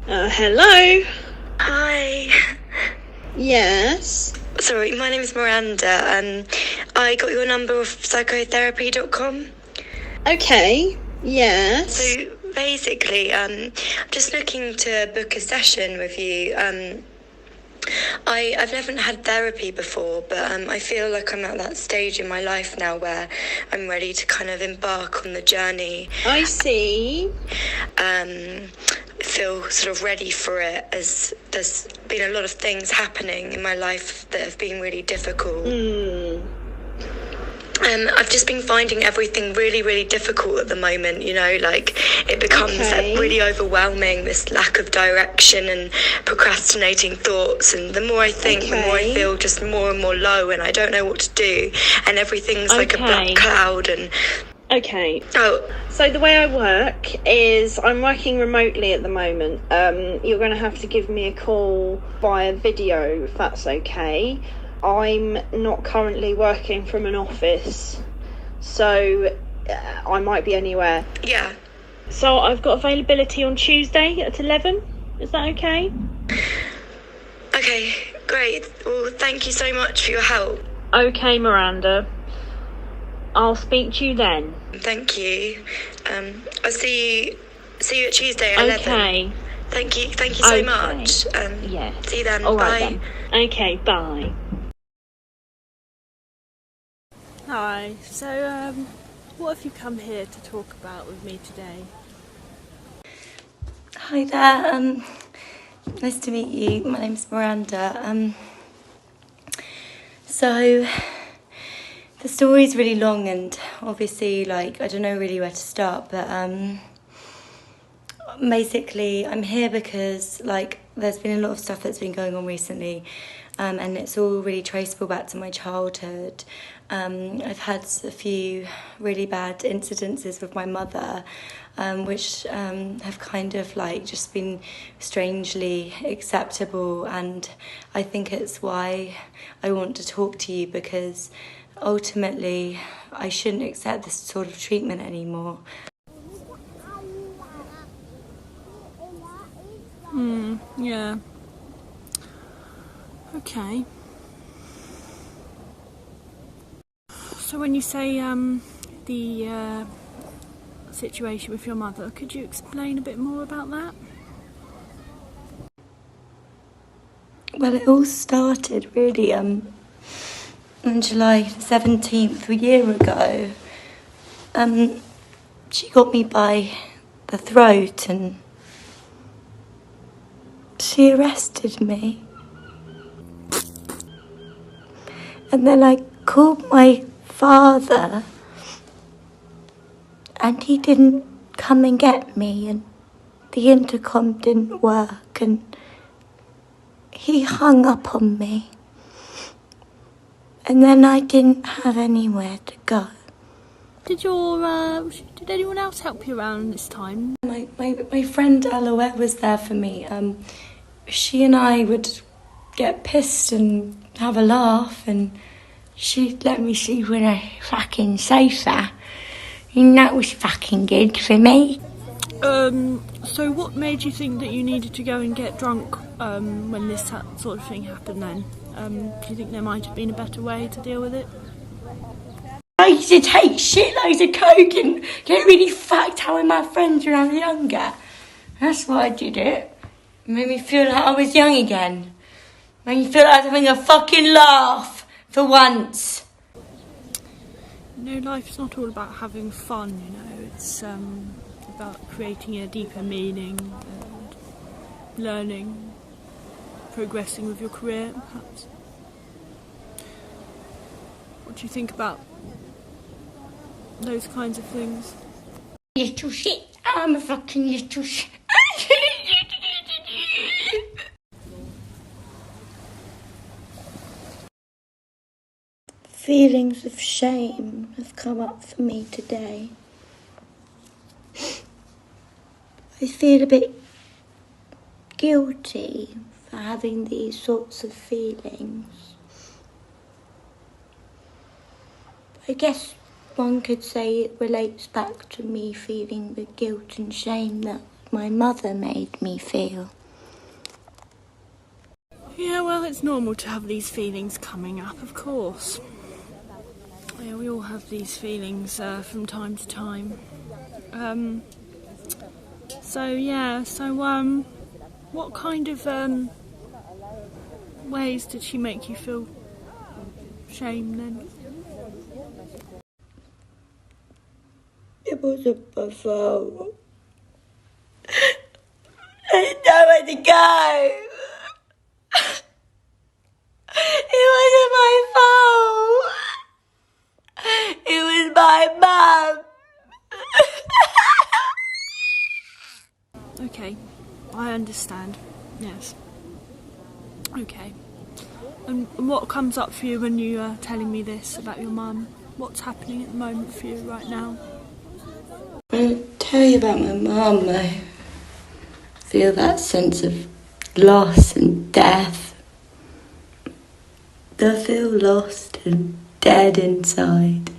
Hello? Hi. Yes? Sorry, my name is Miranda. I got your number off psychotherapy.com. Okay, yes. So basically, I'm just looking to book a session with you. I've never had therapy before, but I feel like I'm at that stage in my life now where I'm ready to kind of embark on the journey. I see. Feel sort of ready for it, as there's been a lot of things happening in my life that have been really difficult. I've just been finding everything really, really difficult at the moment, like it becomes really overwhelming, this lack of direction and procrastinating thoughts, and the more I think, the more I feel just more and more low, and I don't know what to do, and everything's like a black cloud. And Okay. So the way I work is I'm working remotely at the moment. You're going to have to give me a call via video if that's okay. I'm not currently working from an office, so I might be anywhere. Yeah. So I've got availability on Tuesday at 11. Is that okay? Okay, great. Well, thank you so much for your help. Okay, Miranda. I'll speak to you then. Thank you. I'll see you at Tuesday at 11. Okay. Thank you so much. Yeah. See you then. All Bye. right then. Okay, bye. Hi. So, what have you come here to talk about with me today? Hi there. Nice to meet you. My name's Miranda. So the story's really long, and obviously, I don't know really where to start, but basically I'm here because there's been a lot of stuff that's been going on recently, and it's all really traceable back to my childhood. I've had a few really bad incidences with my mother, which have kind of just been strangely acceptable, and I think it's why I want to talk to you, because ultimately I shouldn't accept this sort of treatment anymore. Yeah. Okay. So when you say the situation with your mother, could you explain a bit more about that? Well, it all started really on July 17th, a year ago. She got me by the throat and she arrested me. And then I called my father and he didn't come and get me, and the intercom didn't work, and he hung up on me. And then I didn't have anywhere to go. Did anyone else help you around this time? My friend Alouette was there for me. She and I would get pissed and have a laugh, and she'd let me sleep in a fucking sofa. And that was fucking good for me. So what made you think that you needed to go and get drunk when this sort of thing happened then? Do you think there might have been a better way to deal with it? I used to take shitloads of coke and get really fucked out with my friends when I was younger. That's why I did it. It made me feel like I was young again. It made me feel like I was having a fucking laugh for once. Life's not all about having fun, It's about creating a deeper meaning and learning, progressing with your career, perhaps. What do you think about those kinds of things? Little shit. I'm a fucking little shit. Feelings of shame have come up for me today. I feel a bit guilty for having these sorts of feelings. I guess one could say it relates back to me feeling the guilt and shame that my mother made me feel. Yeah, well, it's normal to have these feelings coming up, of course. Yeah, we all have these feelings from time to time. What kind of ways did she make you feel shame then? It wasn't my fault. I didn't know where to go. It wasn't my fault. It was my mum. Okay, I understand. Yes. Okay. And what comes up for you when you are telling me this about your mum? What's happening at the moment for you right now? When I tell you about my mum, I feel that sense of loss and death. I feel lost and dead inside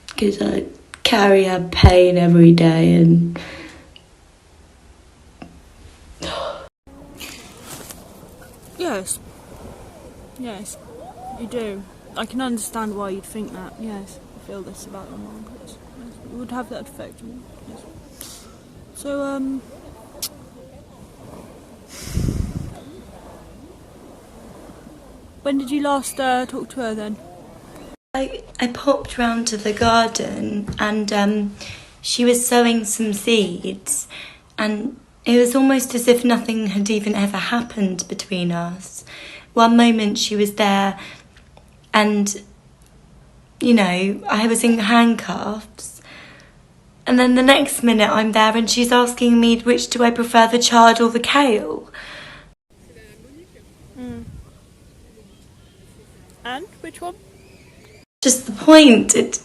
because I carry her pain every day and Yes, you do. I can understand why you'd think that. Yes, you feel this about your mum. Yes, it would have that effect on you. Yes. So, when did you last talk to her then? I popped round to the garden and she was sowing some seeds and it was almost as if nothing had even ever happened between us. One moment she was there and, you know, I was in handcuffs. And then the next minute I'm there and she's asking me which do I prefer, the chard or the kale. And which one? Just the point. It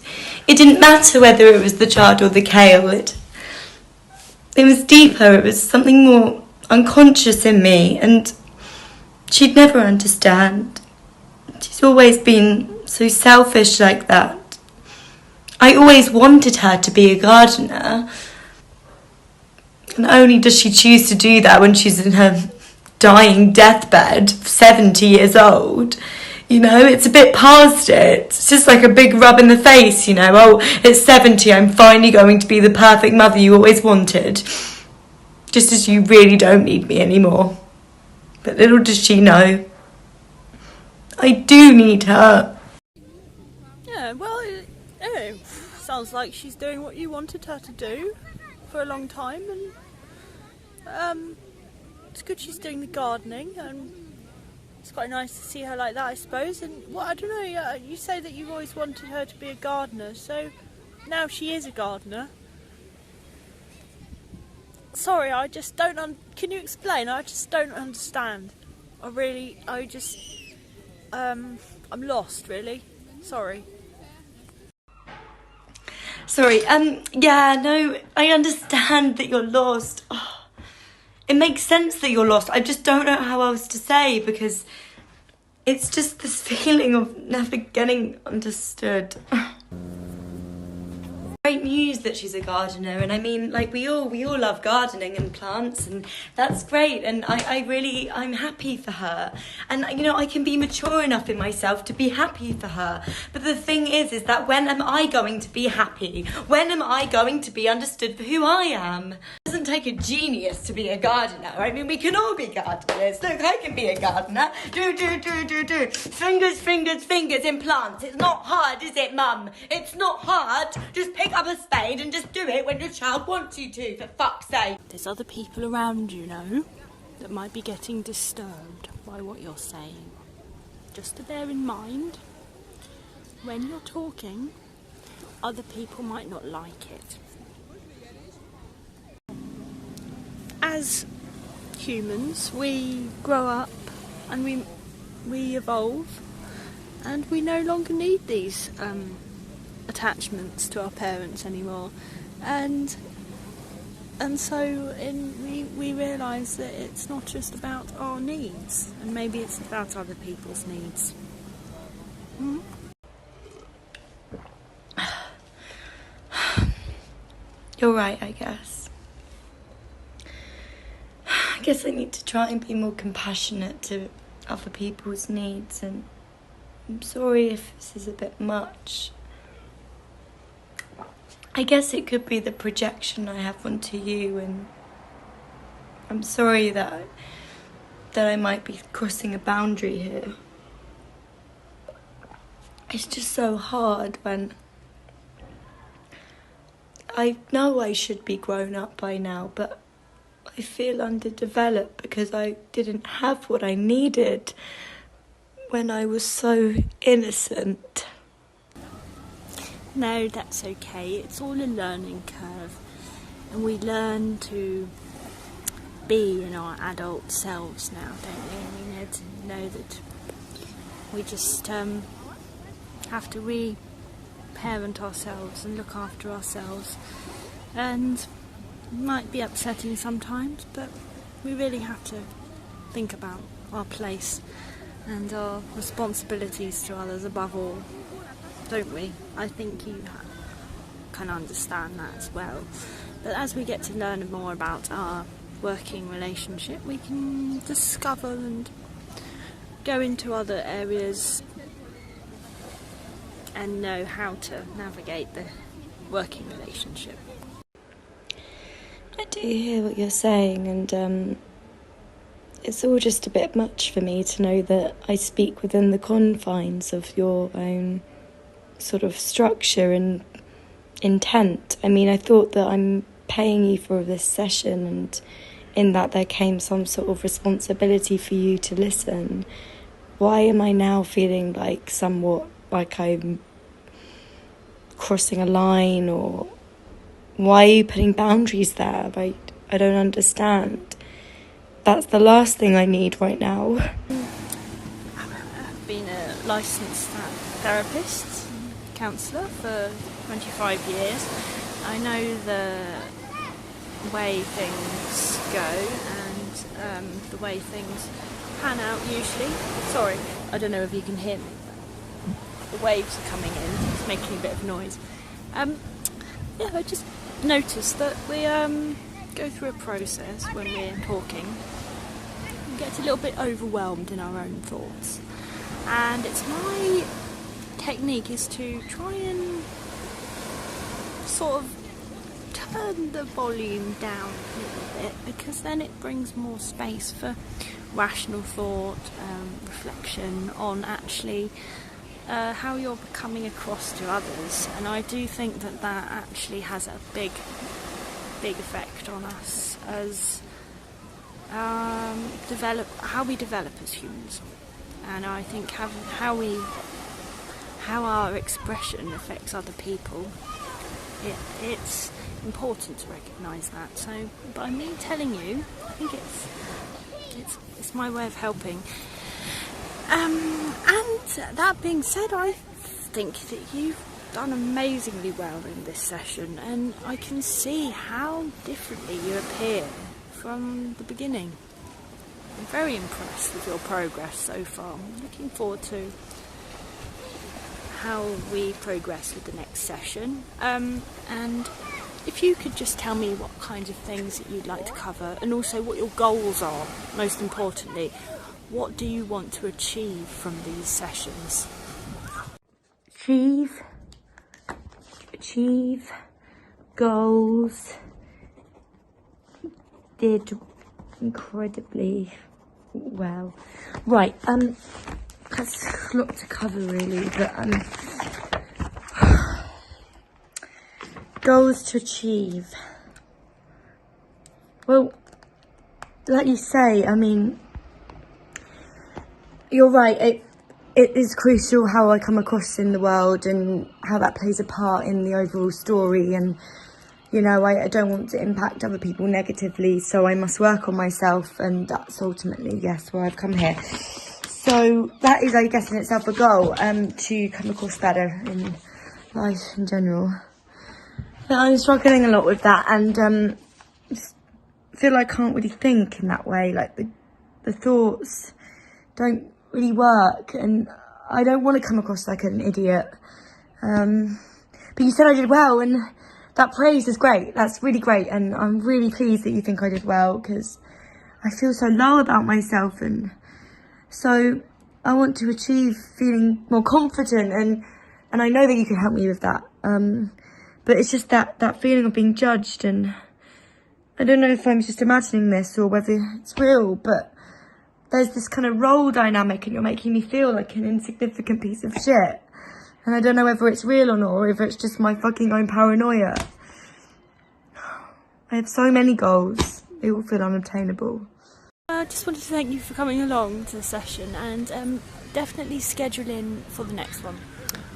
didn't matter whether it was the chard or the kale. It was deeper. It was something more unconscious in me, and she'd never understand. She's always been so selfish like that. I always wanted her to be a gardener, and only does she choose to do that when she's in her dying deathbed, 70 years old. You know, it's a bit past it. It's just like a big rub in the face, you know. Oh, at 70, I'm finally going to be the perfect mother you always wanted. Just as you really don't need me anymore. But little does she know, I do need her. Yeah, well, it sounds like she's doing what you wanted her to do for a long time, and it's good she's doing the gardening, and it's quite nice to see her like that, I suppose. And I don't know, you say that you always wanted her to be a gardener, so now she is a gardener. Sorry, I just don't can you explain? I just don't understand. I'm lost, really. Sorry. Yeah, no, I understand that you're lost. Oh, it makes sense that you're lost. I just don't know how else to say, because it's just this feeling of never getting understood. Great news that she's a gardener, and I mean, like, we all love gardening and plants, and that's great, and I'm happy for her, and you know, I can be mature enough in myself to be happy for her. But the thing is that when am I going to be happy? When am I going to be understood for who I am? It doesn't take a genius to be a gardener. I mean, we can all be gardeners. Look, I can be a gardener. Do. Fingers in plants. It's not hard, is it, Mum? It's not hard. Just pick up a spade and just do it when your child wants you to, for fuck's sake. There's other people around, you know, that might be getting disturbed by what you're saying. Just to bear in mind, when you're talking, other people might not like it. As humans, we grow up and we evolve, and we no longer need these attachments to our parents anymore, and so we realise that it's not just about our needs, and maybe it's about other people's needs. You're right, I guess. I guess I need to try and be more compassionate to other people's needs, and I'm sorry if this is a bit much. I guess it could be the projection I have onto you, and I'm sorry that I might be crossing a boundary here. It's just so hard when I know I should be grown up by now, but I feel underdeveloped because I didn't have what I needed when I was so innocent. No, that's okay. It's all a learning curve. And we learn to be in our adult selves now, don't we? We need to know that we just have to re-parent ourselves and look after ourselves. And it might be upsetting sometimes, but we really have to think about our place and our responsibilities to others above all, don't we? I think you can understand that as well. But as we get to learn more about our working relationship, we can discover and go into other areas and know how to navigate the working relationship. I do hear what you're saying, and it's all just a bit much for me to know that I speak within the confines of your own sort of structure and intent. I mean, I thought that I'm paying you for this session, and in that there came some sort of responsibility for you to listen. Why am I now feeling like somewhat like I'm crossing a line, or why are you putting boundaries there? I don't understand. That's the last thing I need right now. I've been a licensed therapist, counsellor for 25 years. I know the way things go and the way things pan out usually. Sorry, I don't know if you can hear me. The waves are coming in, it's making a bit of noise. Yeah, I just noticed that we go through a process when we're talking. We get a little bit overwhelmed in our own thoughts. And it's my technique is to try and sort of turn the volume down a little bit, because then it brings more space for rational thought, reflection on actually how you're coming across to others. And I do think that actually has a big effect on us as how we develop as humans. And I think how our expression affects other people, it's important to recognise that. So by me telling you, I think it's my way of helping. And that being said, I think that you've done amazingly well in this session, and I can see how differently you appear from the beginning. I'm very impressed with your progress so far. I'm looking forward to how we progress with the next session. And if you could just tell me what kinds of things that you'd like to cover, and also what your goals are, most importantly. What do you want to achieve from these sessions? Achieve goals. Did incredibly well. Right, that's a lot to cover really, but goals to achieve. Well, like you say, I mean, you're right, it is crucial how I come across in the world and how that plays a part in the overall story. And, you know, I don't want to impact other people negatively, so I must work on myself, and that's ultimately, yes, why I've come here. So that is, I guess, in itself a goal, to come across better in life in general. But I'm struggling a lot with that, and feel like I can't really think in that way. Like the thoughts don't really work, and I don't want to come across like an idiot. But you said I did well, and that praise is great. That's really great, and I'm really pleased that you think I did well, because I feel so low about myself, and So I want to achieve feeling more confident, and I know that you can help me with that. But it's just that feeling of being judged, and I don't know if I'm just imagining this or whether it's real, but there's this kind of role dynamic and you're making me feel like an insignificant piece of shit. And I don't know whether it's real or not, or if it's just my fucking own paranoia. I have so many goals. They all feel unobtainable. I just wanted to thank you for coming along to the session, and definitely schedule in for the next one.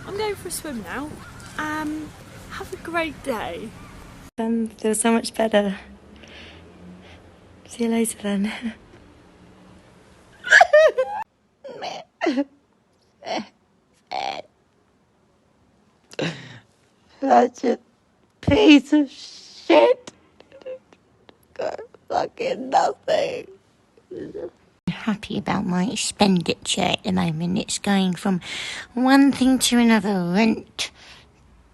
I'm going for a swim now. Have a great day. Feel so much better. See you later then. Such a piece of shit. Got fucking nothing. Happy about my expenditure at the moment. It's going from one thing to another, rent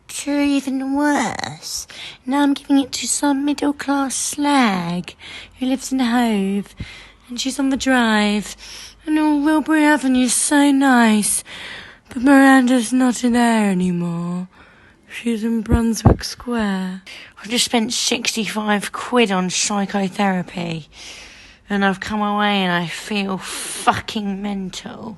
to even worse. Now I'm giving it to some middle class slag who lives in Hove, and she's on the drive, and all Wilbury Avenue's so nice, but Miranda's not there anymore. She's in Brunswick Square. I just spent 65 quid on psychotherapy, and I've come away and I feel fucking mental.